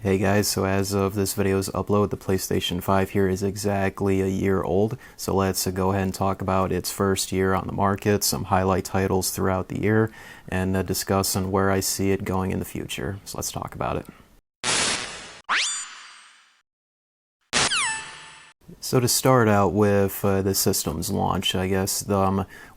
Hey guys, so as of this video's upload, the PlayStation 5 here is exactly a year old, so let's go ahead and talk about its first year on the market, some highlight titles throughout the year, and discuss on where I see it going in the future. So let's talk about it. So to start out with the system's launch, I guess,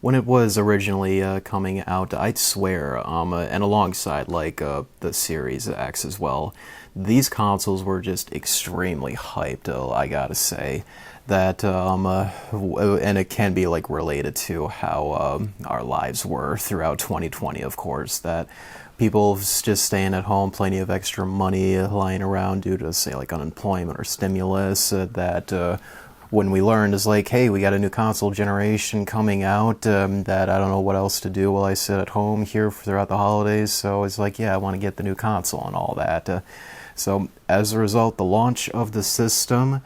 when it was originally coming out, I'd swear, and alongside the Series X as well, these consoles were just extremely hyped, I gotta say. That, and it can be related to how our lives were throughout 2020, of course, that people just staying at home, plenty of extra money lying around due to, say, unemployment or stimulus, that when we learned is hey, we got a new console generation coming out, that I don't know what else to do while I sit at home here throughout the holidays, so it's yeah, I want to get the new console and all that. So as a result, the launch of the system,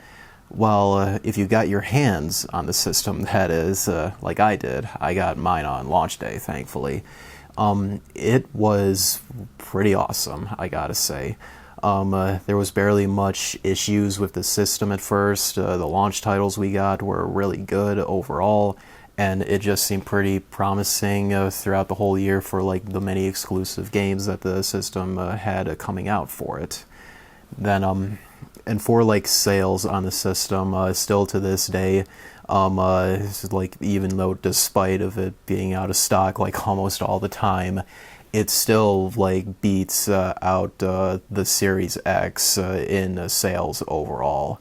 well, if you got your hands on the system, that is, like I did, I got mine on launch day, thankfully. It was pretty awesome, I gotta say. There was barely much issues with the system at first. The launch titles we got were really good overall, and it just seemed pretty promising throughout the whole year for the many exclusive games that the system had coming out for it. Then, and for sales on the system, still to this day, even though despite of it being out of stock almost all the time, it still beats out the Series X in sales overall.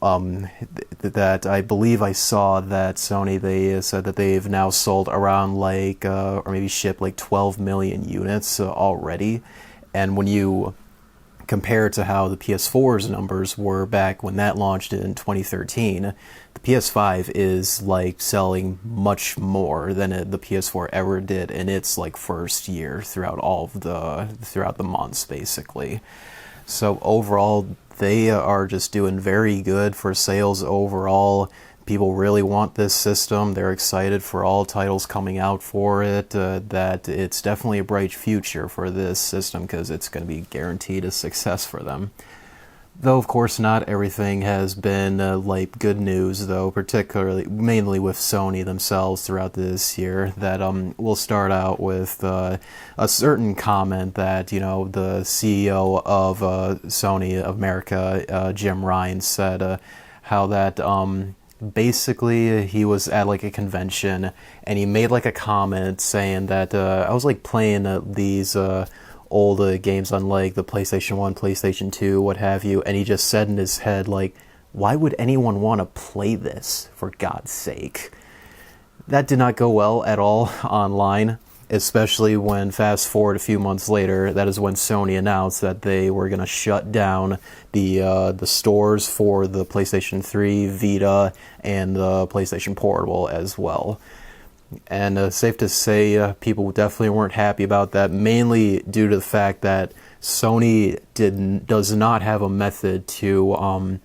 That I believe I saw that Sony, they said that they've now sold around or maybe shipped 12 million units already, and when you compared to how the PS4's numbers were back when that launched in 2013, the PS5 is selling much more than the PS4 ever did in its first year throughout the months basically. So overall, they are just doing very good for sales overall. People really want this system. They're excited for all titles coming out for it, that it's definitely a bright future for this system because it's going to be guaranteed a success for them. Though, of course, not everything has been good news, though, mainly with Sony themselves throughout this year. That we'll start out with a certain comment that, the CEO of Sony America, Jim Ryan, said how that basically he was at a convention and he made a comment saying that I was playing these old games on the PlayStation 1, PlayStation 2, what have you, and he just said in his head why would anyone want to play this, for God's sake? That did not go well at all online, especially when fast forward a few months later, that is when Sony announced that they were going to shut down the stores for the PlayStation 3, Vita, and the PlayStation Portable as well. And safe to say, people definitely weren't happy about that, mainly due to the fact that Sony does not have a method to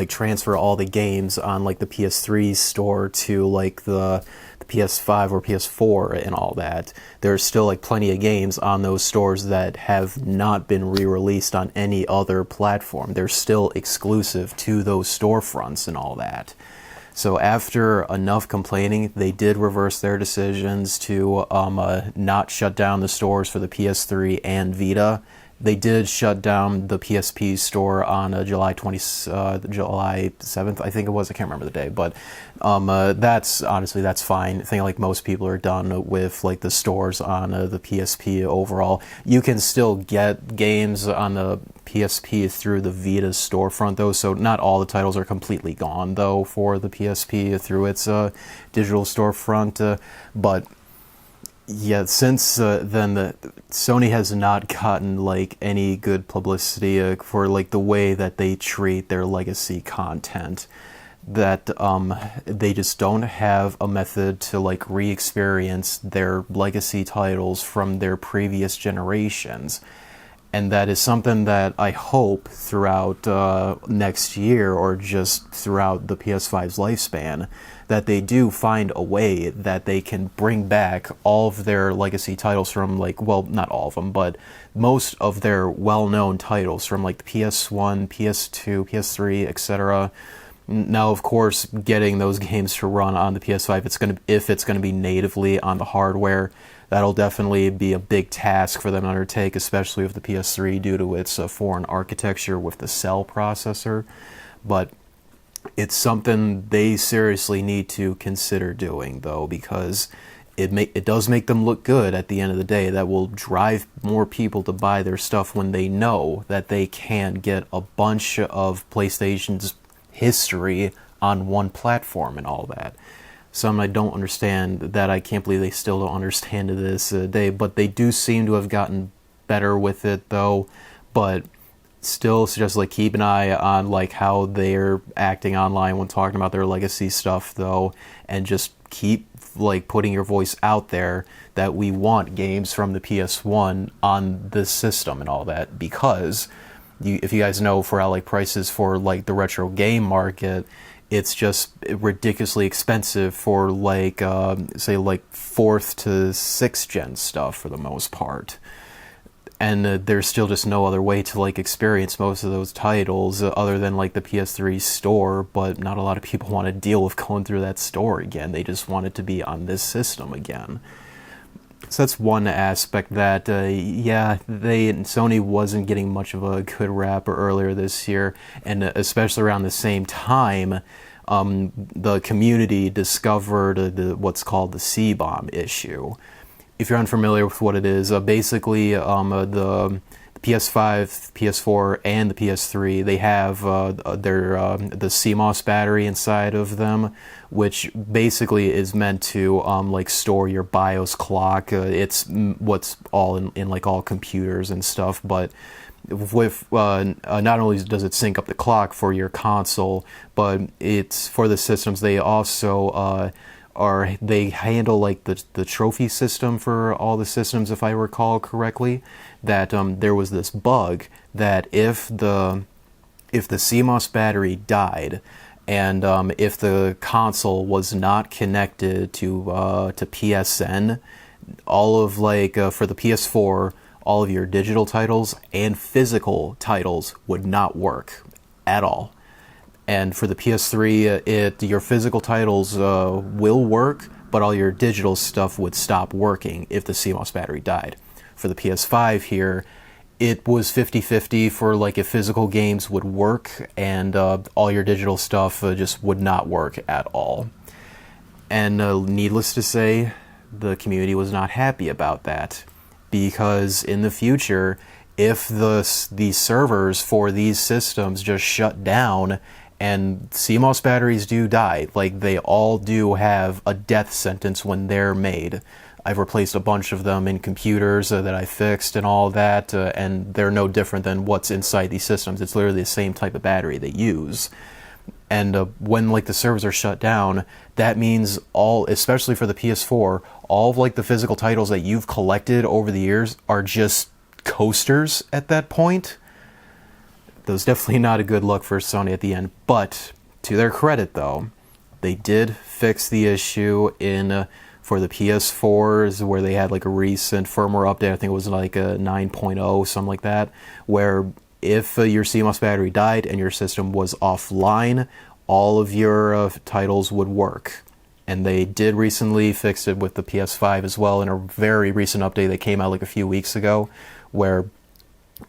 transfer all the games on the PS3 store to the PS5 or PS4 and all that. There's still plenty of games on those stores that have not been re-released on any other platform. They're still exclusive to those storefronts and all that. So after enough complaining, they did reverse their decisions to not shut down the stores for the PS3 and Vita. They did shut down the PSP store on July 7th, I think it was. I can't remember the day, but that's fine. I think most people are done with the stores on the PSP overall. You can still get games on the PSP through the Vita storefront though, so not all the titles are completely gone though for the PSP through its digital storefront, but yeah, since then, Sony has not gotten any good publicity for the way that they treat their legacy content. That they just don't have a method to re-experience their legacy titles from their previous generations. And that is something that I hope throughout next year, or just throughout the PS5's lifespan, that they do find a way that they can bring back all of their legacy titles from, like, well, not all of them, but most of their well-known titles from, like, the PS1, PS2, PS3, etc. Now, of course, getting those games to run on the PS5, if it's gonna be natively on the hardware, that'll definitely be a big task for them to undertake, especially with the PS3 due to its foreign architecture with the cell processor. But it's something they seriously need to consider doing, though, because it does make them look good at the end of the day. That will drive more people to buy their stuff when they know that they can get a bunch of PlayStation's history on one platform and all that. Some I don't understand, that I can't believe they still don't understand to this day, but they do seem to have gotten better with it, though. But still, just like keep an eye on like how they're acting online when talking about their legacy stuff, though, and just keep like putting your voice out there that we want games from the PS1 on this system and all that, because if you guys know, for how like prices for like the retro game market, it's just ridiculously expensive for like say like 4th to 6th gen stuff for the most part. And there's still just no other way to like experience most of those titles other than like the PS3 store, but not a lot of people want to deal with going through that store again. They just want it to be on this system again. So that's one aspect that, Sony wasn't getting much of a good rap earlier this year, and especially around the same time, the community discovered what's called the CBomb issue. If you're unfamiliar with what it is, basically the PS5, PS4, and the PS3, they have the CMOS battery inside of them, which basically is meant to like store your BIOS clock. It's what's all in like all computers and stuff, but with not only does it sync up the clock for your console, but it's for the systems. They also they handle like the trophy system for all the systems, if I recall correctly. That there was this bug that if the CMOS battery died, and if the console was not connected to PSN, all of like for the PS4, all of your digital titles and physical titles would not work at all. And for the PS3, your physical titles will work, but all your digital stuff would stop working if the CMOS battery died. For the PS5 here, it was 50-50 for like if physical games would work, and all your digital stuff just would not work at all. And needless to say, the community was not happy about that, because in the future, if the servers for these systems just shut down, and CMOS batteries do die, like they all do have a death sentence when they're made. I've replaced a bunch of them in computers that I fixed and all that, and they're no different than what's inside these systems. It's literally the same type of battery they use. And when like the servers are shut down, that means especially for the PS4, all of like the physical titles that you've collected over the years are just coasters at that point. That was definitely not a good look for Sony at the end. But to their credit, though, they did fix the issue for the PS4s, where they had like a recent firmware update. I think it was like a 9.0, something like that, where if your CMOS battery died and your system was offline, all of your titles would work. And they did recently fix it with the PS5 as well in a very recent update that came out like a few weeks ago, where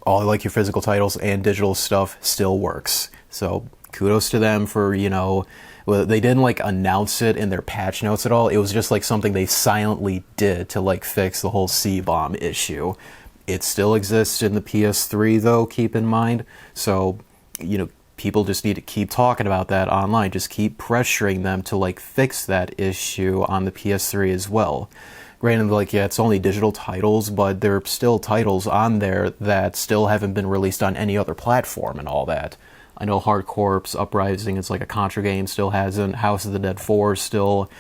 all like your physical titles and digital stuff still works. So kudos to them for, well, they didn't like announce it in their patch notes at all. It was just like something they silently did to like fix the whole CBomb issue. It still exists in the PS3 though, keep in mind. So, people just need to keep talking about that online. Just keep pressuring them to like fix that issue on the PS3 as well. Granted, like, yeah, it's only digital titles, but there are still titles on there that still haven't been released on any other platform and all that. I know Hard Corps Uprising is like a Contra game, still hasn't. House of the Dead 4 still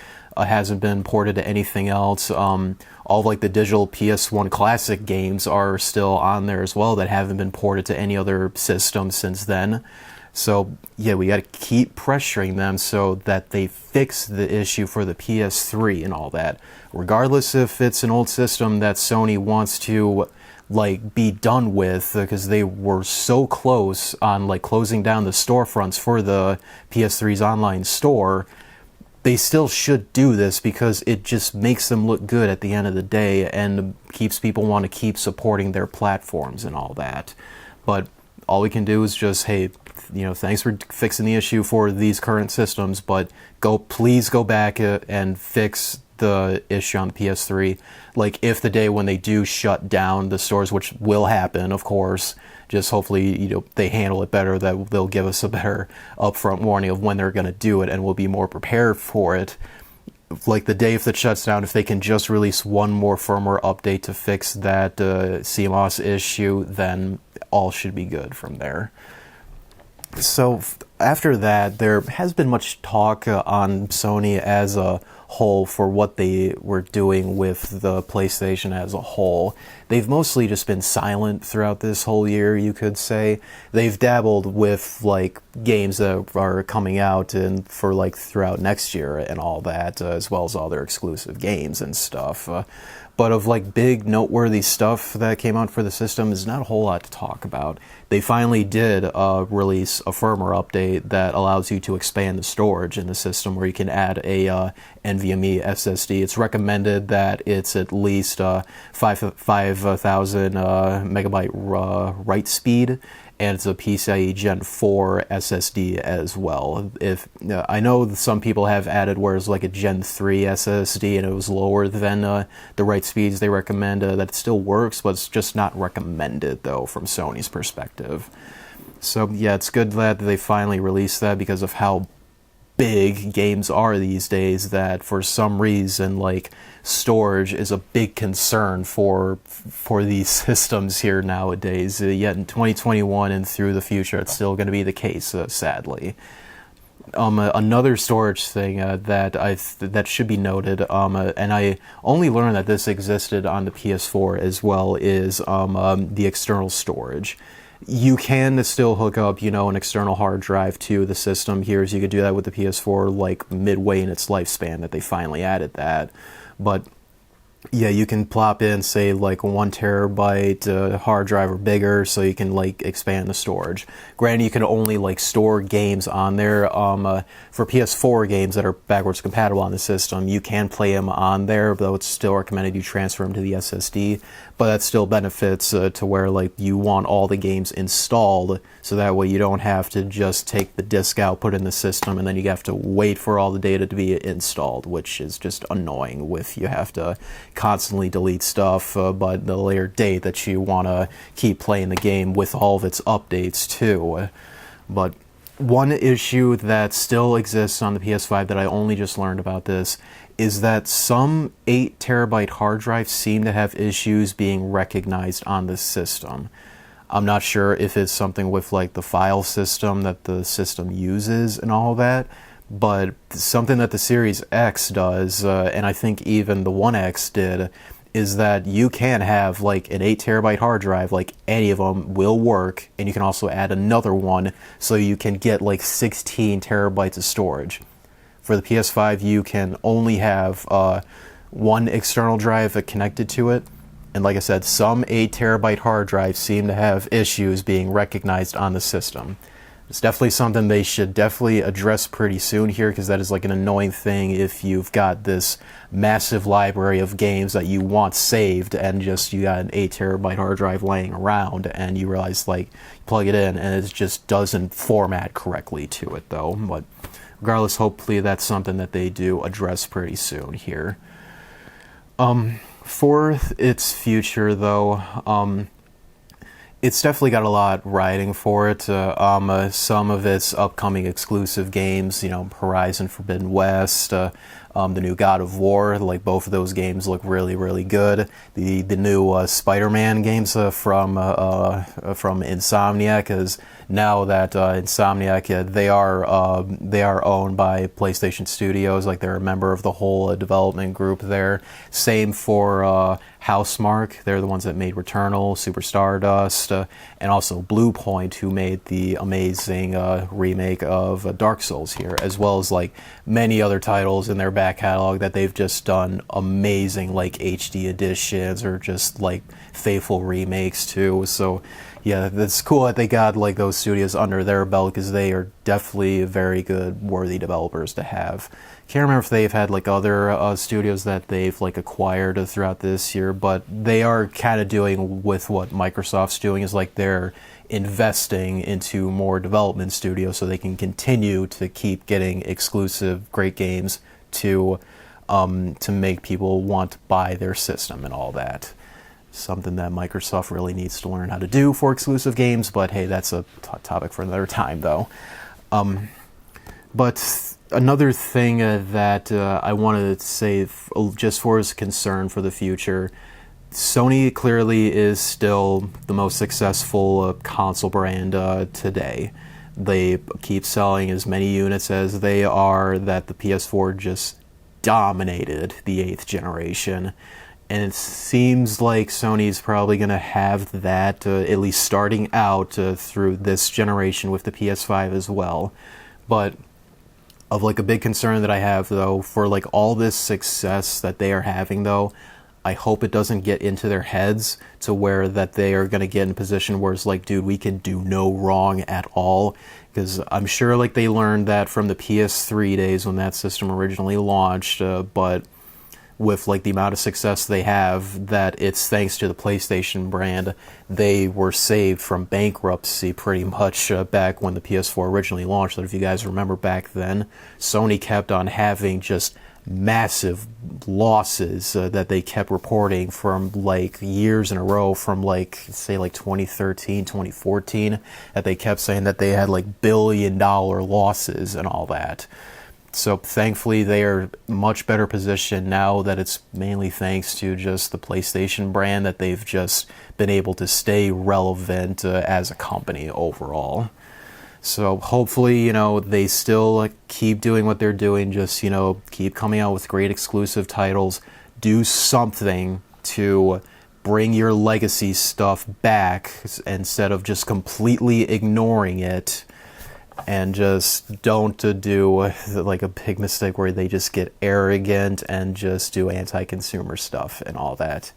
hasn't been ported to anything else. All of, like, the digital PS1 classic games are still on there as well that haven't been ported to any other system since then. So yeah, we got to keep pressuring them so that they fix the issue for the PS3 and all that. Regardless if it's an old system that Sony wants to like be done with, because they were so close on like closing down the storefronts for the PS3's online store, they still should do this because it just makes them look good at the end of the day and keeps people want to keep supporting their platforms and all that. But all we can do is just, hey, you know, thanks for fixing the issue for these current systems, but please go back and fix the issue on the PS3. Like, if the day when they do shut down the stores, which will happen, of course, just hopefully, you know, they handle it better, that they'll give us a better upfront warning of when they're going to do it, and we'll be more prepared for it. Like, the day if it shuts down, if they can just release one more firmware update to fix that CMOS issue, then all should be good from there. So after that, there has been much talk on Sony as a whole for what they were doing with the PlayStation as a whole. They've mostly just been silent throughout this whole year, you could say. They've dabbled with like games that are coming out and for like throughout next year and all that, as well as all their exclusive games and stuff. But of like big noteworthy stuff that came out for the system is not a whole lot to talk about. They finally did release a firmware update that allows you to expand the storage in the system, where you can add a NVMe SSD. It's recommended that it's at least 5,000 megabyte write speed, and it's a PCIe Gen 4 SSD as well. I know some people have added where it's like a Gen 3 SSD and it was lower than the write speeds they recommend. That it still works, but it's just not recommended, though, from Sony's perspective. So yeah, it's good that they finally released that, because of how big games are these days, that for some reason, like, storage is a big concern for these systems here nowadays. Yet in 2021 and through the future, it's still going to be the case, sadly. Another storage thing that should be noted, and I only learned that this existed on the PS4 as well, is the external storage. You can still hook up, you know, an external hard drive to the system here, as you could do that with the PS4, like midway in its lifespan that they finally added that. But yeah, you can plop in, say, like 1 terabyte hard drive or bigger, so you can like expand the storage. Granted, you can only like store games on there. For PS4 games that are backwards compatible on the system, you can play them on there, though it's still recommended you transfer them to the SSD. But that still benefits to where like you want all the games installed, so that way you don't have to just take the disc out, put it in the system, and then you have to wait for all the data to be installed, which is just annoying. With you have to constantly delete stuff, but the later date that you want to keep playing the game with all of its updates too. But one issue that still exists on the PS5 that I only just learned about this is that some 8 terabyte hard drives seem to have issues being recognized on the system. I'm not sure if it's something with like the file system that the system uses and all that, but something that the Series X does, and I think even the One X did, is that you can have like an 8 terabyte hard drive, like any of them will work, and you can also add another one, so you can get like 16 terabytes of storage. For the PS5, you can only have one external drive connected to it, and like I said, some 8 terabyte hard drives seem to have issues being recognized on the system. It's definitely something they should definitely address pretty soon here, because that is like an annoying thing if you've got this massive library of games that you want saved and just you got an 8 terabyte hard drive laying around and you realize like you plug it in and it just doesn't format correctly to it though. But regardless, hopefully that's something that they do address pretty soon here. For its future though, it's definitely got a lot riding for it. Some of its upcoming exclusive games, you know, Horizon Forbidden West, the new God of War. Like, both of those games look really, really good. The new Spider-Man games from Insomniac, because now that Insomniac, they are owned by PlayStation Studios. Like, they're a member of the whole development group there. Same for Housemarque. They're the ones that made Returnal, Super Stardust, and also Blue Point, who made the amazing remake of Dark Souls here, as well as like many other titles in their back catalog that they've just done amazing, like HD editions or just like faithful remakes too. So yeah, it's cool that they got like those studios under their belt, because they are definitely very good, worthy developers to have. Can't remember if they've had like other studios that they've like acquired throughout this year, but they are kind of doing with what Microsoft's doing, is like they're investing into more development studios so they can continue to keep getting exclusive great games to make people want to buy their system and all that. Something that Microsoft really needs to learn how to do for exclusive games, but hey, that's a topic for another time though. But another thing that I wanted to say, just for as concern for the future, Sony clearly is still the most successful console brand today. They keep selling as many units as they are, that the PS4 just dominated the 8th generation. And it seems like Sony's probably going to have that, at least starting out through this generation with the PS5 as well. But of like a big concern that I have though, for like all this success that they are having though, I hope it doesn't get into their heads to where that they are going to get in a position where it's like, dude, we can do no wrong at all. Because I'm sure like they learned that from the PS3 days when that system originally launched, but with like the amount of success they have, that it's thanks to the PlayStation brand. They were saved from bankruptcy pretty much back when the PS4 originally launched. That if you guys remember back then, Sony kept on having just massive losses that they kept reporting from like years in a row, from like say like 2013, 2014, that they kept saying that they had like billion-dollar losses and all that. So thankfully they are much better positioned now, that it's mainly thanks to just the PlayStation brand that they've just been able to stay relevant as a company overall. So hopefully, you know, they still keep doing what they're doing, just, you know, keep coming out with great exclusive titles, do something to bring your legacy stuff back instead of just completely ignoring it. And just don't do like a big mistake where they just get arrogant and just do anti-consumer stuff and all that.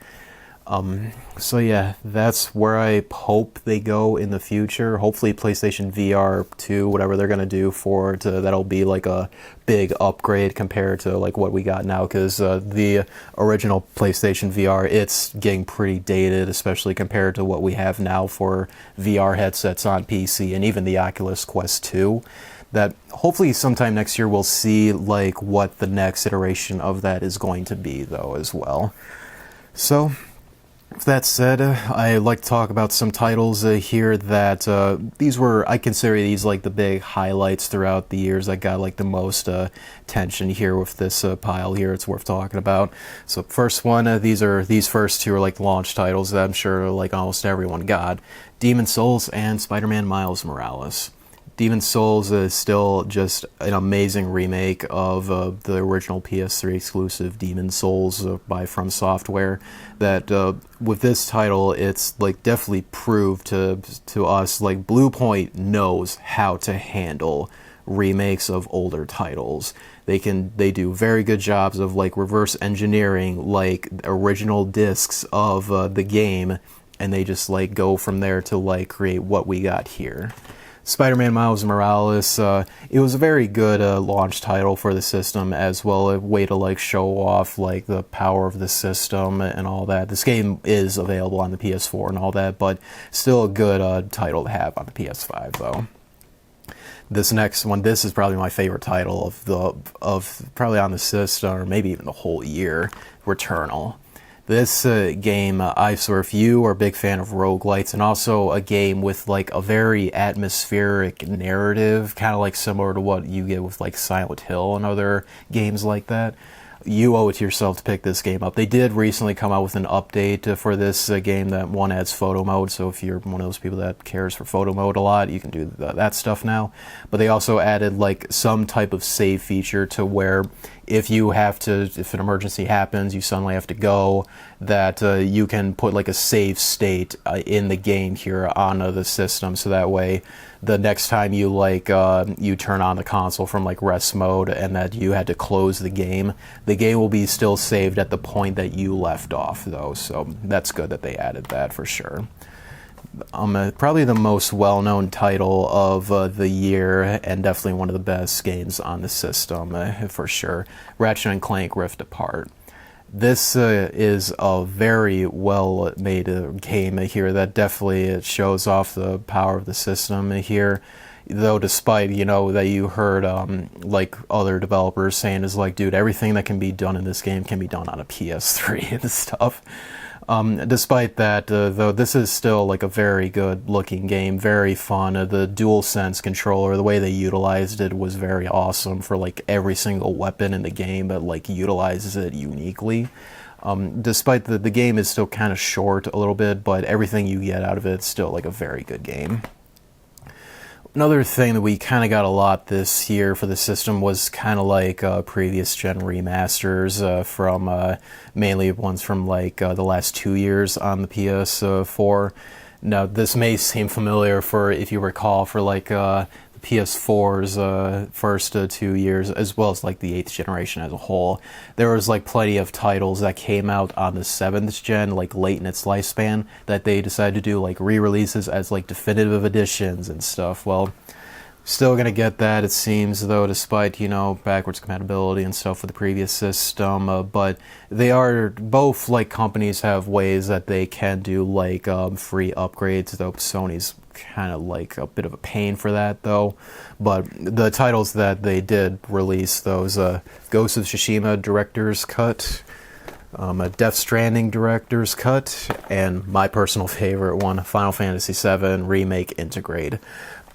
So yeah, that's where I hope they go in the future. Hopefully PlayStation VR 2, whatever they're going to do for it, that'll be like a big upgrade compared to like what we got now, because the original PlayStation VR, it's getting pretty dated, especially compared to what we have now for VR headsets on PC and even the Oculus Quest 2. That hopefully sometime next year we'll see like what the next iteration of that is going to be though as well. So with that said, I'd like to talk about some titles here that I consider these like the big highlights throughout the years that got like the most attention here with this pile here. It's worth talking about. So first one, these first two are like launch titles that I'm sure like almost everyone got: Demon's Souls and Spider-Man Miles Morales. Demon's Souls is still just an amazing remake of the original PS3 exclusive Demon's Souls by From Software. That with this title, it's like definitely proved to us like Blue Point knows how to handle remakes of older titles. They do very good jobs of like reverse engineering like original discs of the game, and they just like go from there to like create what we got here. Spider-Man Miles Morales, it was a very good launch title for the system as well, a way to like show off like the power of the system and all that. This game is available on the PS4 and all that, but still a good title to have on the PS5 though. This next one, this is probably my favorite title of probably on the system, or maybe even the whole year, Returnal. This game, I swear, if you are a big fan of roguelites, and also a game with like a very atmospheric narrative, kind of like similar to what you get with like Silent Hill and other games like that, you owe it to yourself to pick this game up. They did recently come out with an update for this game that one adds photo mode, so if you're one of those people that cares for photo mode a lot, you can do that stuff now. But they also added like some type of save feature to where if an emergency happens, you suddenly have to go, that you can put like a save state in the game here on the system, so that way the next time you you turn on the console from like rest mode and that you had to close the game will be still saved at the point that you left off though, so that's good that they added that for sure. Probably the most well-known title of the year, and definitely one of the best games on the system for sure, Ratchet and Clank Rift Apart. This is a very well-made game here that definitely shows off the power of the system here. Though despite, that you heard like other developers saying is like, dude, everything that can be done in this game can be done on a PS3 and stuff. Despite that, though, this is still like a very good looking game, very fun. The DualSense controller, the way they utilized it was very awesome for like every single weapon in the game, but like utilizes it uniquely. Despite the game is still kind of short a little bit, but everything you get out of it is still like a very good game. Another thing that we kind of got a lot this year for the system was kind of like previous gen remasters from mainly ones from like the last 2 years on the PS4. Now, this may seem familiar for, if you recall, for like the PS4's first 2 years, as well as like the 8th generation as a whole. There was like plenty of titles that came out on the 7th gen, like late in its lifespan, that they decided to do like re-releases as like definitive editions and stuff. Well, still gonna get that, it seems, though, despite, backwards compatibility and stuff with the previous system, but they are, both, like, companies have ways that they can do, like, free upgrades, though Sony's kind of, like, a bit of a pain for that, though. But the titles that they did release, those, Ghost of Tsushima Director's Cut, a Death Stranding Director's Cut, and my personal favorite one, Final Fantasy VII Remake Integrate.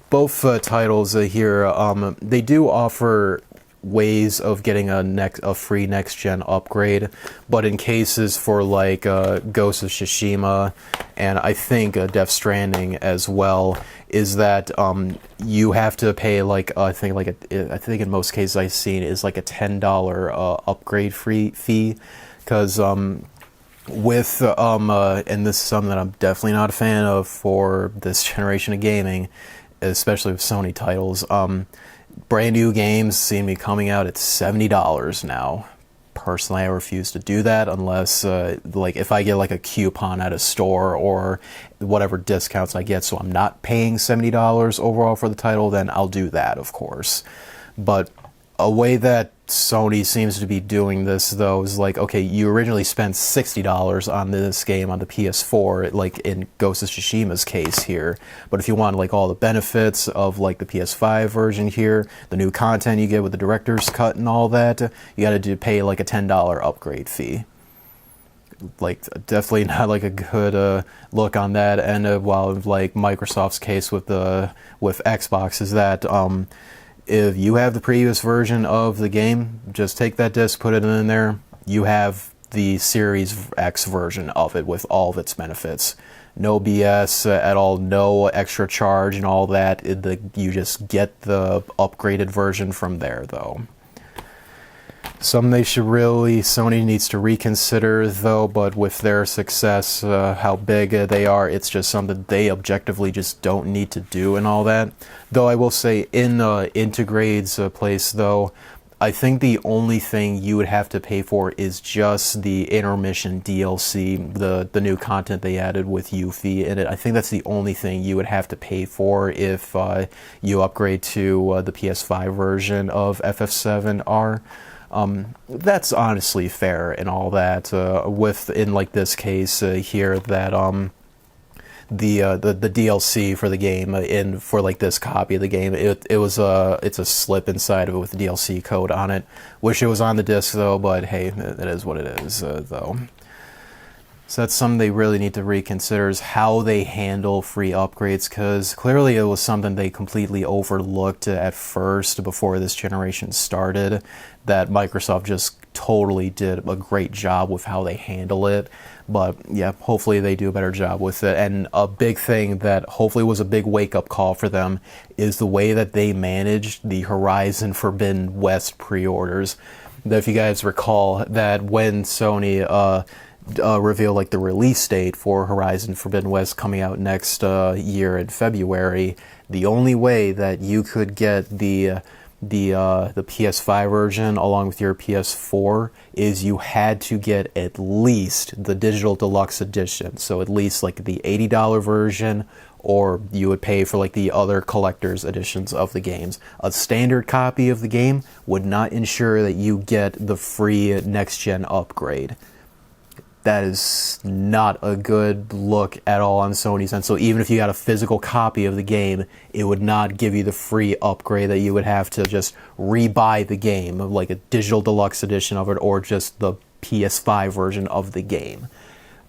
Both titles here, they do offer ways of getting a free next-gen upgrade, but in cases for like Ghost of Tsushima and I think Death Stranding as well, is that you have to pay like I think in most cases I've seen is like a $10 upgrade fee, because with and this is something that I'm definitely not a fan of for this generation of gaming, especially with Sony titles. Brand new games seem to be coming out at $70 now. Personally, I refuse to do that unless, like, if I get like a coupon at a store or whatever discounts I get, so I'm not paying $70 overall for the title, then I'll do that, of course. But a way that Sony seems to be doing this, though, is like, okay, you originally spent $60 on this game on the PS4, like in Ghost of Tsushima's case here, but if you want like all the benefits of like the PS5 version here, the new content you get with the director's cut and all that, you gotta pay like a $10 upgrade fee. Like, definitely not like a good look on that. And while like Microsoft's case with Xbox is that if you have the previous version of the game, just take that disc, put it in there, you have the Series X version of it with all of its benefits. No BS at all, no extra charge and all that. You just get the upgraded version from there, though. Sony needs to reconsider, though, but with their success, how big they are, it's just something they objectively just don't need to do and all that. Though I will say, in Integrade's place, though, I think the only thing you would have to pay for is just the intermission DLC, the new content they added with Yuffie in it. I think that's the only thing you would have to pay for if you upgrade to the PS5 version of FF7R. That's honestly fair and all that, in like this case here, that the DLC for the game for like this copy of the game, it's a slip inside of it with the DLC code on it. Wish it was on the disc, though, but hey, it is what it is, though. So that's something they really need to reconsider, is how they handle free upgrades, because clearly it was something they completely overlooked at first before this generation started, that Microsoft just totally did a great job with how they handle it. But yeah, hopefully they do a better job with it. And a big thing that hopefully was a big wake-up call for them is the way that they managed the Horizon Forbidden West pre-orders. If you guys recall that when Sony reveal like the release date for Horizon Forbidden West coming out next year in February, the only way that you could get the PS5 version along with your PS4 is you had to get at least the digital deluxe edition, so at least like the $80 version, or you would pay for like the other collector's editions of the games. A standard copy of the game would not ensure that you get the free next-gen upgrade. That is not a good look at all on Sony's end. So even if you got a physical copy of the game, it would not give you the free upgrade that you would have to just rebuy the game, like a digital deluxe edition of it, or just the PS5 version of the game.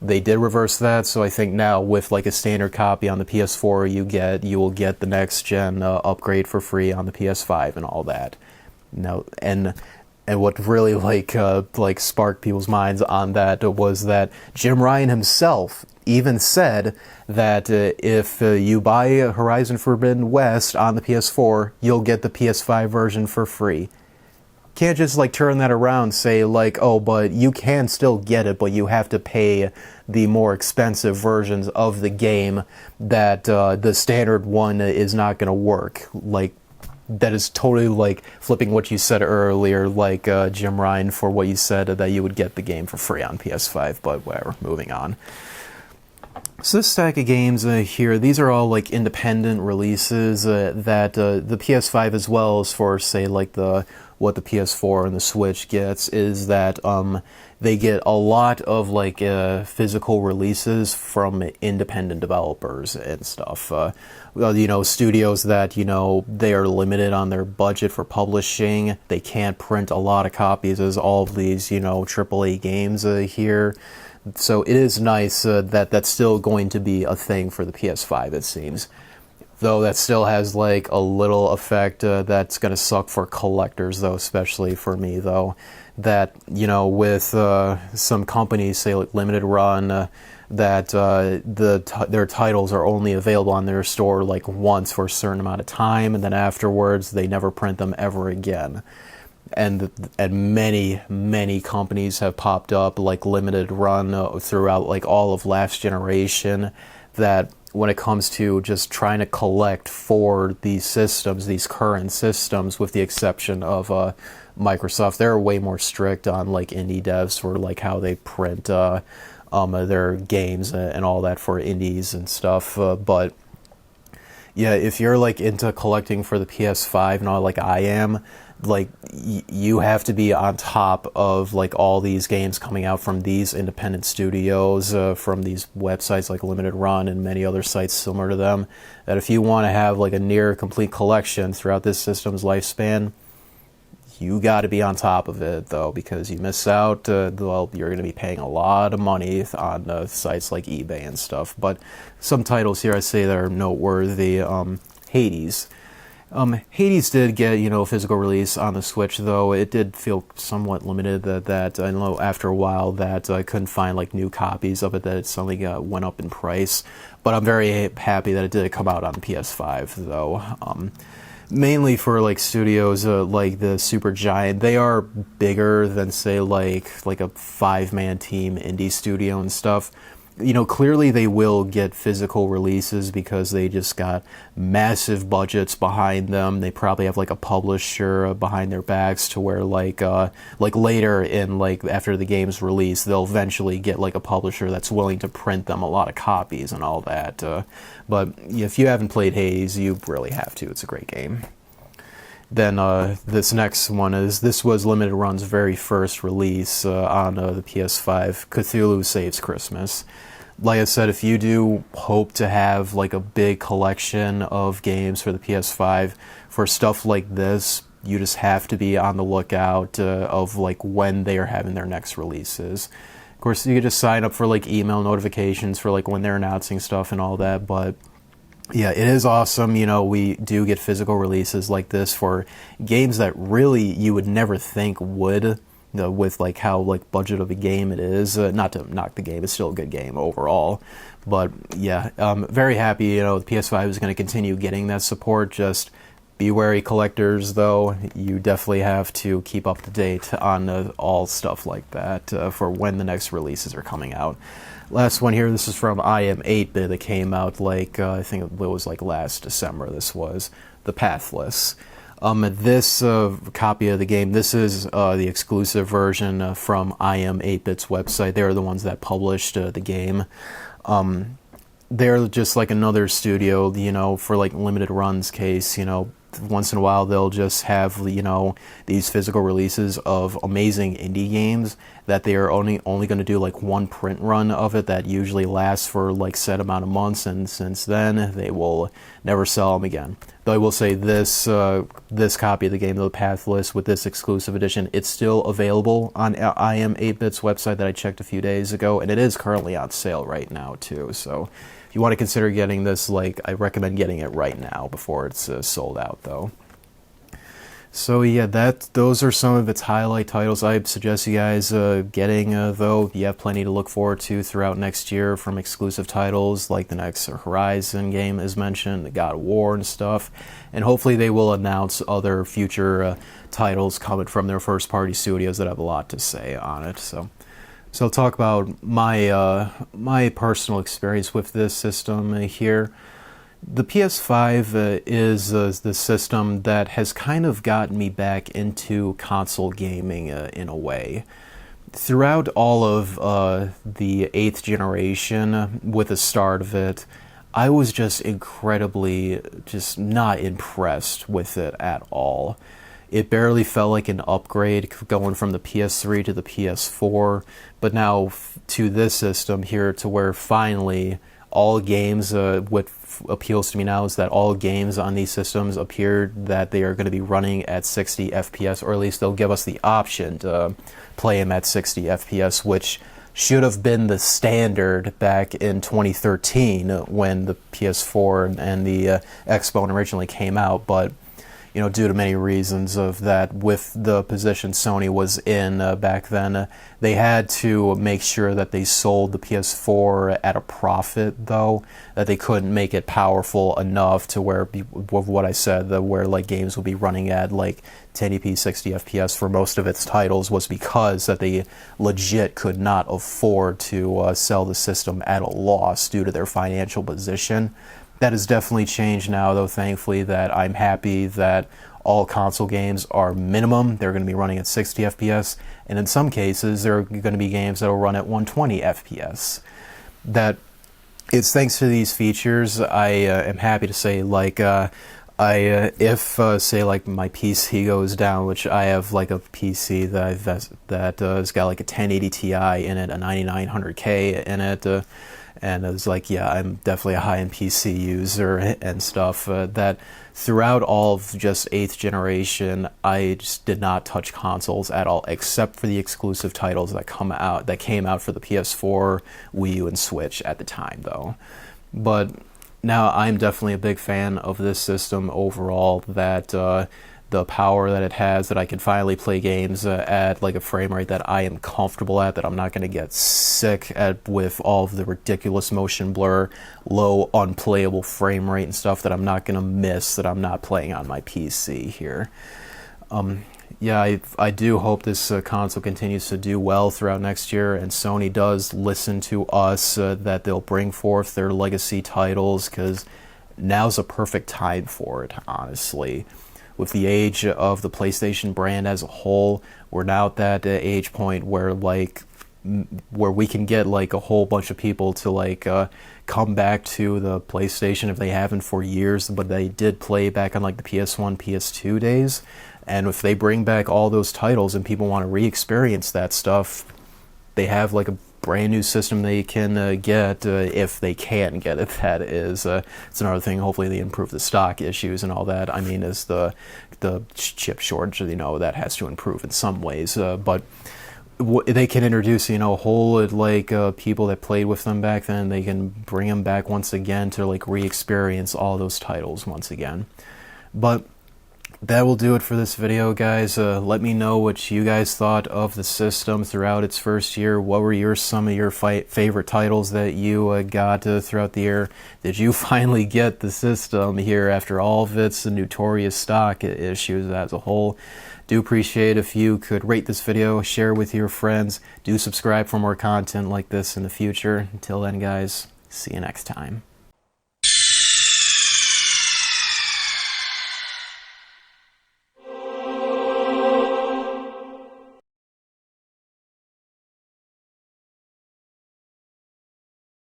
They did reverse that, so I think now with like a standard copy on the PS4, you will get the next gen upgrade for free on the PS5 and all that. No, and what really like sparked people's minds on that was that Jim Ryan himself even said that if you buy Horizon Forbidden West on the PS4, you'll get the PS5 version for free. Can't just like turn that around and say like, oh, but you can still get it, but you have to pay the more expensive versions of the game, that the standard one is not going to work. Like, that is totally like flipping what you said earlier, like Jim Ryan, for what you said that you would get the game for free on PS5, but whatever, moving on. So this stack of games here, these are all like independent releases that the PS5, as well as for say like what the PS4 and the Switch gets, is that they get a lot of like physical releases from independent developers and stuff. Studios that, they are limited on their budget for publishing. They can't print a lot of copies as all of these, AAA games here. So it is nice that that's still going to be a thing for the PS5, it seems. Though that still has like a little effect that's going to suck for collectors, though, especially for me, though. That, with some companies, say like Limited Run, that their titles are only available on their store like once for a certain amount of time, and then afterwards they never print them ever again. And many companies have popped up like Limited Run throughout like all of last generation, that when it comes to just trying to collect for these systems, these current systems, with the exception of Microsoft, they're way more strict on like indie devs for like how they print their games and all that for indies and stuff. But yeah, if you're like into collecting for the PS5 and all, like I am, like you have to be on top of like all these games coming out from these independent studios, from these websites like Limited Run and many other sites similar to them, that if you want to have like a near complete collection throughout this system's lifespan, you got to be on top of it, though, because you miss out, well, you're going to be paying a lot of money on sites like eBay and stuff. But some titles here I say that are noteworthy. Hades. Hades did get, a physical release on the Switch, though it did feel somewhat limited. That I know after a while that I couldn't find like new copies of it, that it suddenly went up in price. But I'm very happy that it did come out on the PS5, though. Mainly for like studios like the Supergiant, they are bigger than say like a 5-man team indie studio and stuff. Clearly they will get physical releases because they just got massive budgets behind them. They probably have like a publisher behind their backs to where like later in like after the game's release, they'll eventually get like a publisher that's willing to print them a lot of copies and all that. But if you haven't played Hades, you really have to. It's a great game. Then this next one this was Limited Run's very first release on the PS5, Cthulhu Saves Christmas. Like I said, if you do hope to have like a big collection of games for the PS5, for stuff like this, you just have to be on the lookout of like when they are having their next releases. Of course, you could just sign up for like email notifications for like when they're announcing stuff and all that, but yeah, it is awesome. You know, we do get physical releases like this for games that really you would never think would, you know, with like how like budget of a game it is. Not to knock the game, it's still a good game overall. But yeah, very happy, you know, the PS5 is going to continue getting that support. Just be wary, collectors, though. You definitely have to keep up to date on all stuff like that for when the next releases are coming out. Last one here, this is from I Am 8-Bit that came out like, I think it was like last December, this was, the Pathless. This copy of the game, this is the exclusive version from I Am 8-Bit's website. They're the ones that published the game. They're just like another studio, you know, for like limited runs case, you know, once in a while they'll just have, you know, these physical releases of amazing indie games that they are only going to do like one print run of it that usually lasts for like set amount of months, and since then they will never sell them again. Though I will say this this copy of the game, the Pathless, with this exclusive edition, it's still available on I Am 8-Bit's website that I checked a few days ago, and it is currently on sale right now too. So if you want to consider getting this, like, I recommend getting it right now before it's sold out, though. So yeah, those are some of its highlight titles I suggest you guys getting, though. You have plenty to look forward to throughout next year from exclusive titles, like the next Horizon game, as mentioned, the God of War and stuff. And hopefully they will announce other future titles coming from their first-party studios that have a lot to say on it, so I'll talk about my personal experience with this system here. The PS5 is the system that has kind of gotten me back into console gaming in a way. Throughout all of the 8th generation, with the start of it, I was just incredibly just not impressed with it at all. It barely felt like an upgrade going from the PS3 to the PS4, but now to this system here, to where finally all games, what appeals to me now is that all games on these systems appear that they are going to be running at 60 FPS, or at least they'll give us the option to play them at 60 FPS, which should have been the standard back in 2013 when the PS4 and the Xbone originally came out, but you know, due to many reasons of that, with the position Sony was in back then, they had to make sure that they sold the PS4 at a profit, though, that they couldn't make it powerful enough to where, with what I said, where like games would be running at like 1080p 60 FPS for most of its titles, was because that they legit could not afford to sell the system at a loss due to their financial position. That has definitely changed now, though, thankfully, that I'm happy that all console games are minimum. They're going to be running at 60 FPS, and in some cases, there are going to be games that will run at 120 FPS. That it's thanks to these features, I am happy to say, like, if say like my PC goes down, which I have like a PC that has got like a 1080 Ti in it, a 9900K in it, and it's like, yeah, I'm definitely a high-end PC user and stuff. That throughout all of just 8th generation, I just did not touch consoles at all, except for the exclusive titles that came out for the PS4, Wii U, and Switch at the time, though. But now I'm definitely a big fan of this system overall, that the power that it has, that I can finally play games at like a frame rate that I am comfortable at, that I'm not going to get sick at with all of the ridiculous motion blur, low unplayable frame rate and stuff that I'm not going to miss, that I'm not playing on my PC here. Yeah, I do hope this console continues to do well throughout next year, and Sony does listen to us, that they'll bring forth their legacy titles, because now's a perfect time for it, honestly. With the age of the PlayStation brand as a whole, we're now at that age point where we can get like a whole bunch of people to like come back to the PlayStation if they haven't for years, but they did play back on like the PS1, PS2 days. And if they bring back all those titles and people want to re-experience that stuff, they have like a brand new system they can get, if they can get it, that is. It's another thing. Hopefully they improve the stock issues and all that. I mean, is the chip shortage, you know, that has to improve in some ways. But they can introduce, a whole like people that played with them back then. They can bring them back once again to like re-experience all those titles once again. But that will do it for this video, guys. Let me know what you guys thought of the system throughout its first year. What were some of your favorite titles that you got throughout the year? Did you finally get the system here after all of its notorious stock issues as a whole? Do appreciate if you could rate this video, share with your friends. Do subscribe for more content like this in the future. Until then, guys, see you next time.